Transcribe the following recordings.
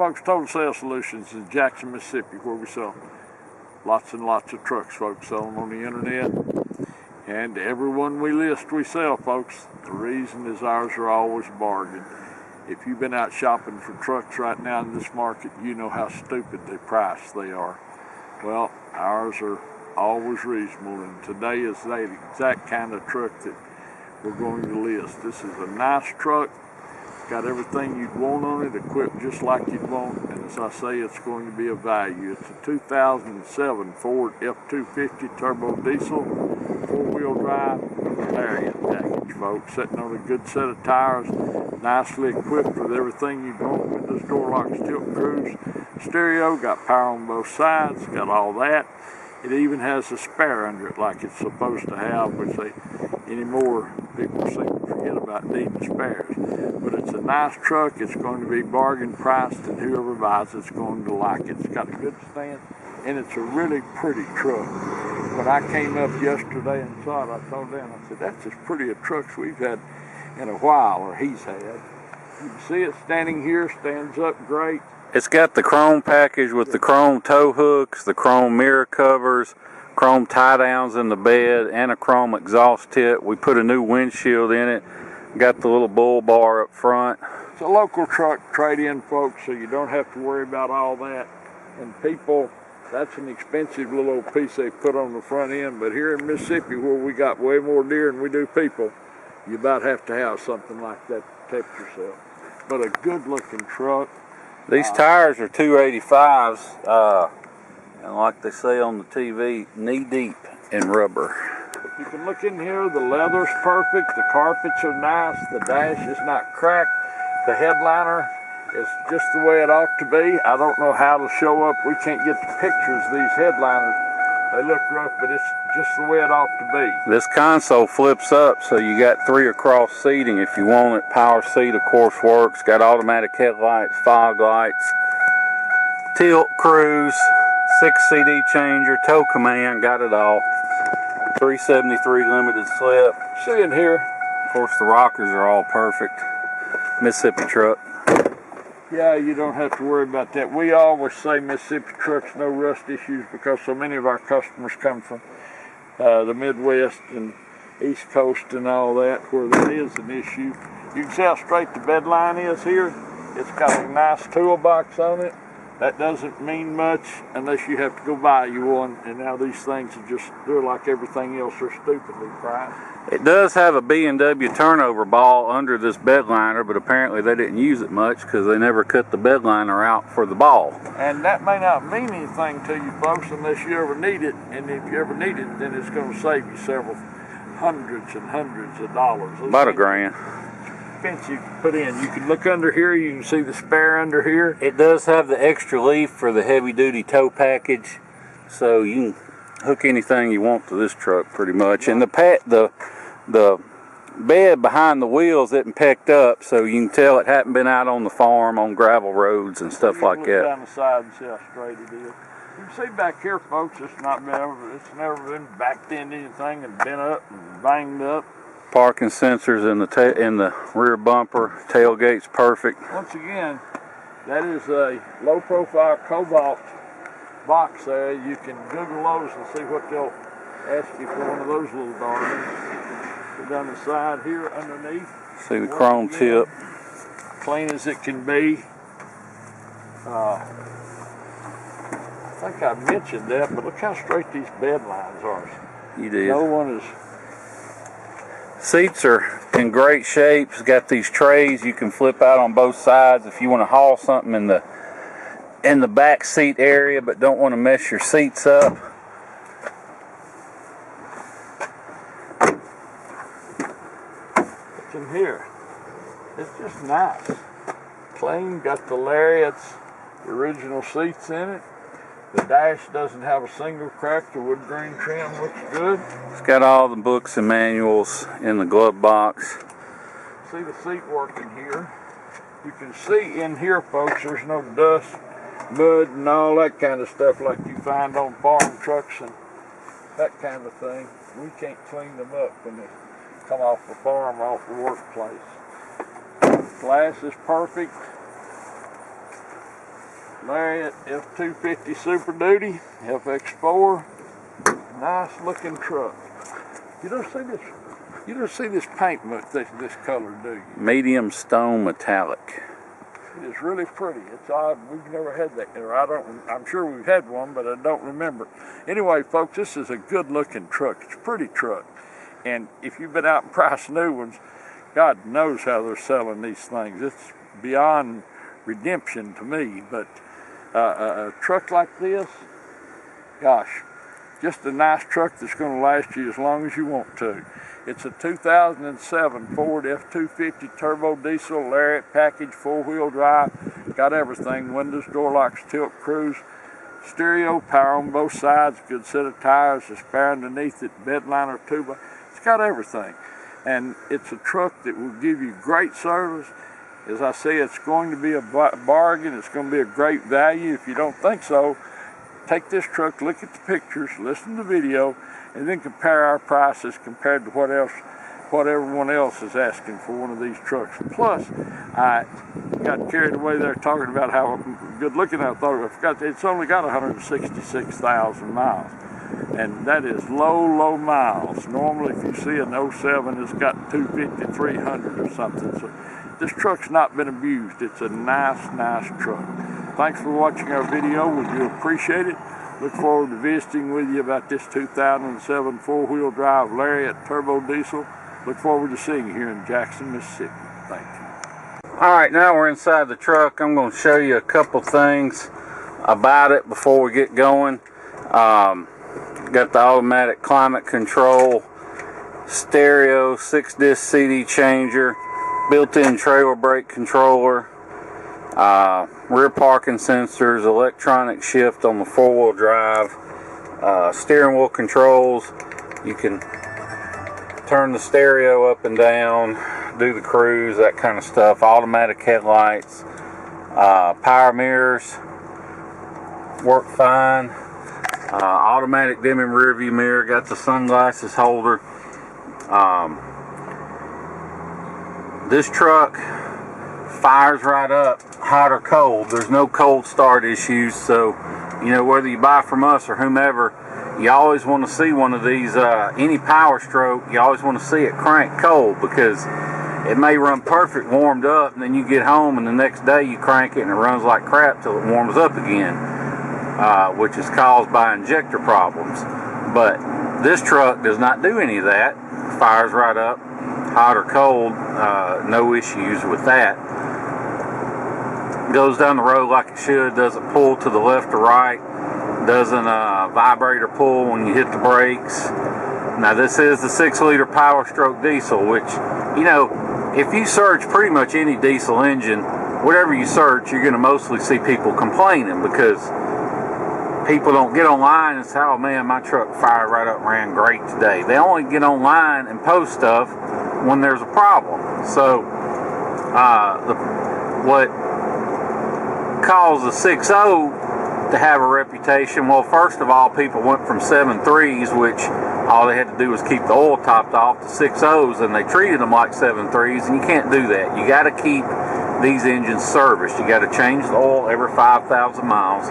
folks, Total Sales Solutions in Jackson, Mississippi, where we sell lots and lots of trucks. Folks sell them on the internet, and every one we list we sell, folks. The reason is ours are always a bargain. If you've been out shopping for trucks right now in this market, you know how stupidly priced they are. Well, ours are always reasonable, and today is the exact kind of truck that we're going to list. This is a nice truck, got everything you'd want on it, equipped just like you'd want, and as I say, it's going to be a value. It's a 2007 Ford F250 turbo diesel, four-wheel drive Lariat package, folks. Sitting on a good set of tires, nicely equipped with everything you'd want. Windows, door locks, tilt cruise, stereo, got power on both sides, got all that. It even has a spare under it like it's supposed to have, which anymore people seem to forget about needing spares. But it's a nice truck. It's going to be bargain priced, and whoever buys it's going to like it. It's got a good stand, and it's a really pretty truck. When I came up yesterday and saw it, I told Dan, I said, that's as pretty a truck as we've had in a while, or he's had. You can see it standing here, stands up great. It's got the chrome package with the chrome tow hooks, the chrome mirror covers, chrome tie downs in the bed, and a chrome exhaust tip. We put a new windshield in it. Got the little bull bar up front. It's a local truck trade-in, folks, so you don't have to worry about all that. And people, that's an expensive little old piece they put on the front end, but here in Mississippi, where we got way more deer than we do people, you about have to have something like that to protect yourself. But a good-looking truck. These tires are 285s, and like they say on the TV, knee-deep in rubber. You can look in here, the leather's perfect, the carpets are nice, the dash is not cracked, the headliner is just the way it ought to be. I don't know how to show up, we can't get the pictures of these headliners. They look rough, but it's just the way it ought to be. This console flips up, so you got 3 across seating if you want it. Power seat, of course, works. Got automatic headlights, fog lights, tilt cruise, 6 CD changer, tow command, got it all. 373 limited slip. See in here. Of course, the rockers are all perfect. Mississippi truck. Yeah, you don't have to worry about that. We always say Mississippi trucks, no rust issues, because so many of our customers come from the Midwest and East Coast and all that, where that is an issue. You can see how straight the bed line is here. It's got a nice toolbox on it. That doesn't mean much unless you have to go buy you one, and now these things are just, they're like everything else, they're stupidly priced. It does have a B&W turnover ball under this bed liner, but apparently they didn't use it much because they never cut the bed liner out for the ball. And that may not mean anything to you folks unless you ever need it, and if you ever need it, then it's going to save you several hundreds and hundreds of dollars. About $1,000. You can put in. You can look under here, you can see the spare under here. It does have the extra leaf for the heavy duty tow package, so you can hook anything you want to this truck pretty much. And the bed behind the wheels isn't pecked up, so you can tell it hadn't been out on the farm on gravel roads and stuff like that. Look down the side and see how straight it is. You can see back here, folks, it's never been backed into anything and bent up and banged up. Parking sensors in the rear bumper. Tailgate's perfect. Once again, that is a low-profile cobalt box there. You can Google those and see what they'll ask you for one of those little darlings. Go down the side here underneath. See the chrome tip. Clean as it can be. I think I mentioned that, but look how straight these bed lines are. You did. No one is. Seats are in great shape. It's got these trays you can flip out on both sides if you want to haul something in the back seat area but don't want to mess your seats up. What's in here? It's just nice. Clean, got the Lariats, the original seats in it. The dash doesn't have a single crack. The wood grain trim looks good. It's got all the books and manuals in the glove box. See the seat working here. You can see in here, folks, there's no dust, mud, and all that kind of stuff like you find on farm trucks and that kind of thing. We can't clean them up when they come off the farm or off the workplace. Glass is perfect. Lariat F250 Super Duty, FX4. Nice looking truck. You don't see this paint much, this color, do you? Medium stone metallic. It is really pretty. It's odd. We've never had that. Or I'm sure we've had one, but I don't remember. Anyway, folks, this is a good looking truck. It's a pretty truck. And if you've been out and priced new ones, God knows how they're selling these things. It's beyond redemption to me. But a truck like this, gosh, just a nice truck that's going to last you as long as you want to. It's a 2007 Ford F250 turbo diesel Lariat package, 4-wheel drive. Got everything: windows, door locks, tilt cruise, stereo, power on both sides, good set of tires, a spare underneath it, bed liner, tuba. It's got everything. And it's a truck that will give you great service. As I say, it's going to be a bargain. It's going to be a great value. If you don't think so, take this truck, look at the pictures, listen to the video, and then compare our prices compared to what everyone else is asking for one of these trucks. Plus, I got carried away there talking about how good looking I forgot it's only got 166,000 miles. And that is low miles. Normally, if you see an 07, it's got 250, 300 or something. So this truck's not been abused. It's a nice truck. Thanks for watching our video. We do appreciate it. Look forward to visiting with you about this 2007 4-wheel drive Lariat turbo diesel. Look forward to seeing you here in Jackson, Mississippi. Thank you. Alright, now we're inside the truck. I'm going to show you a couple things about it before we get going. Got the automatic climate control, stereo, 6-disc CD changer, built-in trailer brake controller, rear parking sensors, electronic shift on the 4-wheel drive, steering wheel controls. You can turn the stereo up and down, do the cruise, that kind of stuff. Automatic headlights, power mirrors work fine. Automatic dimming rear view mirror, got the sunglasses holder. This truck fires right up, hot or cold. There's no cold start issues, so you know, whether you buy from us or whomever, you always want to see one of these, any power stroke, you always want to see it crank cold, because it may run perfect warmed up, and then you get home and the next day you crank it and it runs like crap till it warms up again. Which is caused by injector problems. But this truck does not do any of that. Fires right up, hot or cold, no issues with that. Goes down the road like it should, doesn't pull to the left or right, doesn't vibrate or pull when you hit the brakes. Now this is the 6-liter Power Stroke diesel, which, you know, if you search pretty much any diesel engine, whatever you search, you're going to mostly see people complaining, because people don't get online and say, oh man, my truck fired right up, ran great today. They only get online and post stuff when there's a problem. So what caused the 6.0 to have a reputation? Well, first of all, people went from 7.3s, which all they had to do was keep the oil topped off, to 6.0s, and they treated them like 7.3s, and you can't do that. You got to keep these engines serviced. You got to change the oil every 5,000 miles.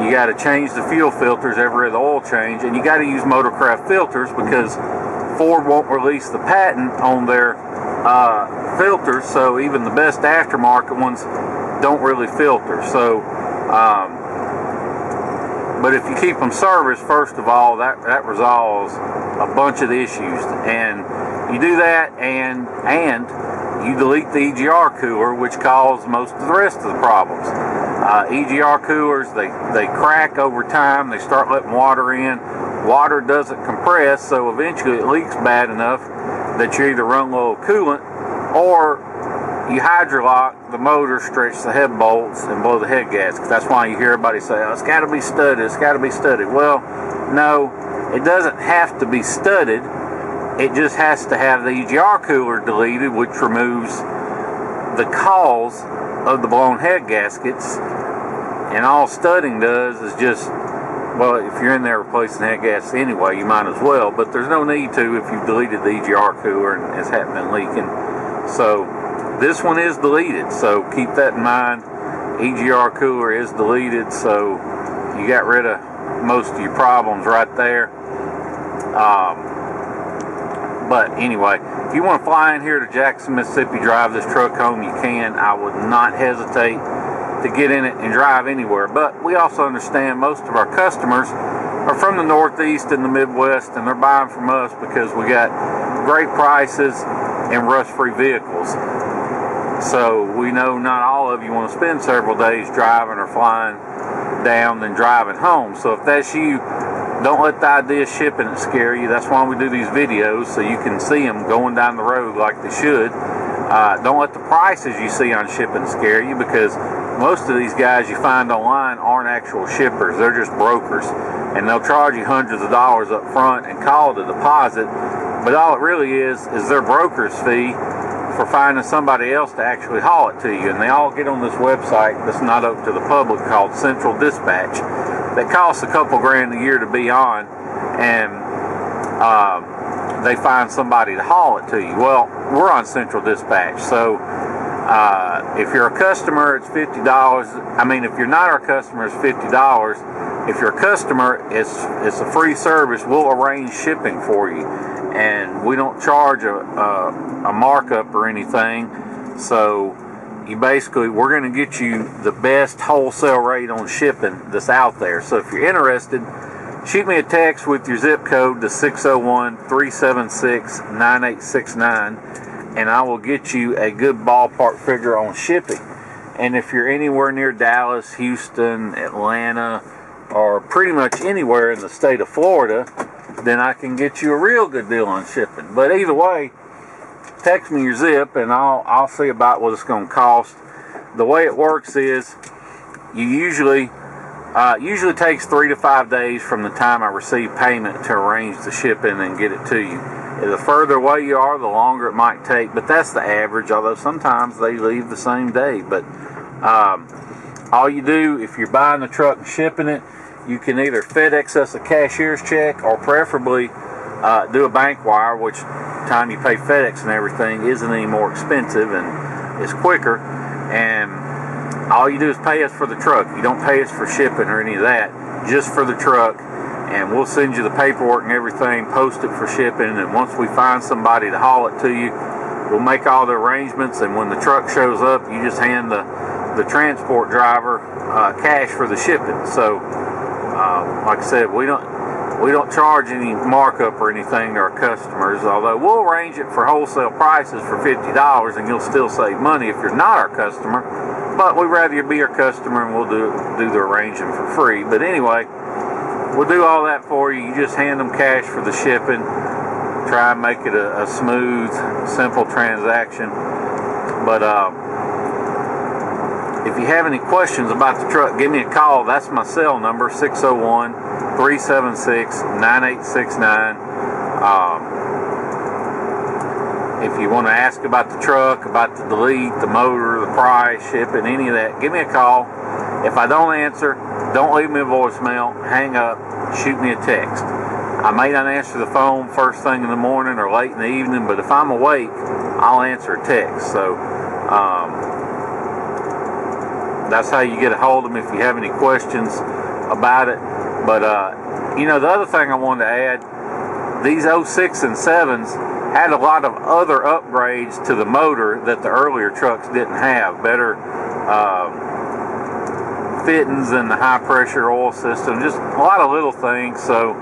You got to change the fuel filters every other oil change, and you got to use Motorcraft filters, because Ford won't release the patent on their filters, so even the best aftermarket ones don't really filter. So but if you keep them serviced, first of all, that resolves a bunch of the issues. And you do that, and you delete the EGR cooler, which caused most of the rest of the problems. EGR coolers, they crack over time. They start letting water in. Water doesn't compress, so eventually it leaks bad enough that you either run low coolant, or you hydrolock the motor, stretch the head bolts, and blow the head gasket. That's why you hear everybody say, oh, it's got to be studded, it's got to be studded. Well, no, it doesn't have to be studded. It just has to have the EGR cooler deleted, which removes the cause of the blown head gaskets. And all studding does is just, well, if you're in there replacing head gaskets anyway, you might as well. But there's no need to if you've deleted the EGR cooler and it hasn't been leaking. So this one is deleted, so keep that in mind. EGR cooler is deleted, so you got rid of most of your problems right there. But anyway, if you want to fly in here to Jackson, Mississippi, drive this truck home, you can. I would not hesitate to get in it and drive anywhere. But we also understand most of our customers are from the Northeast and the Midwest, and they're buying from us because we got great prices and rust-free vehicles. So we know not all of you want to spend several days driving or flying down than driving home. So if that's you, don't let the idea of shipping it scare you. That's why we do these videos, so you can see them going down the road like they should. Don't let the prices you see on shipping scare you, because most of these guys you find online aren't actual shippers. They're just brokers, and they'll charge you hundreds of dollars up front and call it a deposit, but all it really is their broker's fee for finding somebody else to actually haul it to you. And they all get on this website that's not open to the public called Central Dispatch, that costs a couple grand a year to be on, and they find somebody to haul it to you. Well, we're on Central Dispatch, so if you're a customer, it's $50. I mean, if you're not our customer, it's $50. If you're a customer, it's a free service. We'll arrange shipping for you, and we don't charge a markup or anything. So you basically, we're going to get you the best wholesale rate on shipping that's out there. So if you're interested, shoot me a text with your zip code to 601-376-9869, and I will get you a good ballpark figure on shipping. And if you're anywhere near Dallas, Houston, Atlanta, or pretty much anywhere in the state of Florida, then I can get you a real good deal on shipping. But either way, text me your zip and I'll see about what it's going to cost. The way it works is you usually takes 3 to 5 days from the time I receive payment to arrange the shipping and get it to you. The further away you are, the longer it might take, but that's the average, although sometimes they leave the same day. But all you do, if you're buying the truck and shipping it, you can either FedEx us a cashier's check, or preferably do a bank wire, which time you pay FedEx and everything isn't any more expensive and is quicker. And all you do is pay us for the truck. You don't pay us for shipping or any of that, just for the truck. And we'll send you the paperwork and everything, post it for shipping, and once we find somebody to haul it to you, we'll make all the arrangements, and when the truck shows up, you just hand the transport driver cash for the shipping. So like I said, we don't charge any markup or anything to our customers, although we'll arrange it for wholesale prices for $50, and you'll still save money if you're not our customer. But we'd rather you be our customer, and we'll do the arranging for free. But anyway, we'll do all that for you. You just hand them cash for the shipping. Try and make it a smooth, simple transaction. But if you have any questions about the truck, give me a call. That's my cell number, 601-376-9869. If you want to ask about the truck, about the delete, the motor, the price, shipping, any of that, give me a call. If I don't answer, don't leave me a voicemail. Hang up. Shoot me a text. I may not answer the phone first thing in the morning or late in the evening, but if I'm awake, I'll answer a text. So that's how you get a hold of me if you have any questions about it. But the other thing I wanted to add, these 06 and 7s had a lot of other upgrades to the motor that the earlier trucks didn't have. Better fittings in the high pressure oil system, just a lot of little things. So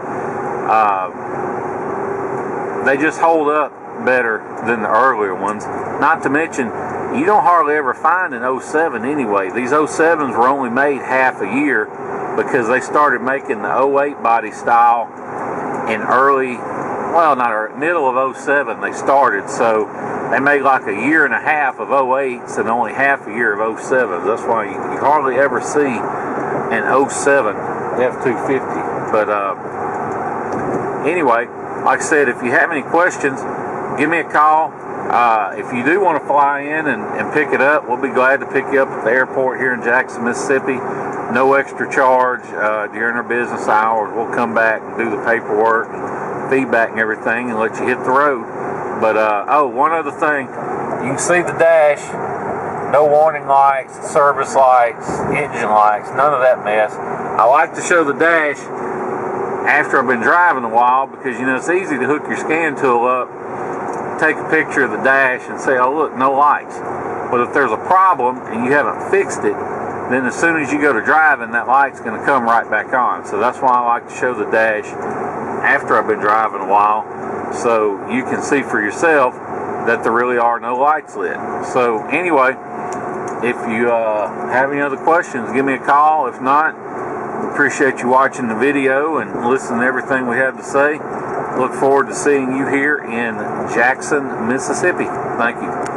they just hold up better than the earlier ones. Not to mention, you don't hardly ever find an 07 anyway. These 07s were only made half a year because they started making the 08 body style in middle of 07 they started. So they made like a year and a half of 08s and only half a year of 07s. That's why you hardly ever see an 07 F250. But anyway, like I said, if you have any questions, give me a call. If you do want to fly in and pick it up, we'll be glad to pick you up at the airport here in Jackson, Mississippi. No extra charge during our business hours. We'll come back and do the paperwork, feedback and everything, and let you hit the road. But one other thing, you can see the dash No warning lights, service lights, engine lights, none of that mess. I like to show the dash after I've been driving a while because, you know, it's easy to hook your scan tool up, take a picture of the dash and say, oh look, no lights. But if there's a problem and you haven't fixed it, then as soon as you go to driving, that light's going to come right back on. So that's why I like to show the dash after I've been driving a while, so you can see for yourself that there really are no lights lit. So anyway, if you have any other questions, give me a call. If not, we appreciate you watching the video and listening to everything we have to say. Look forward to seeing you here in Jackson, Mississippi. Thank you.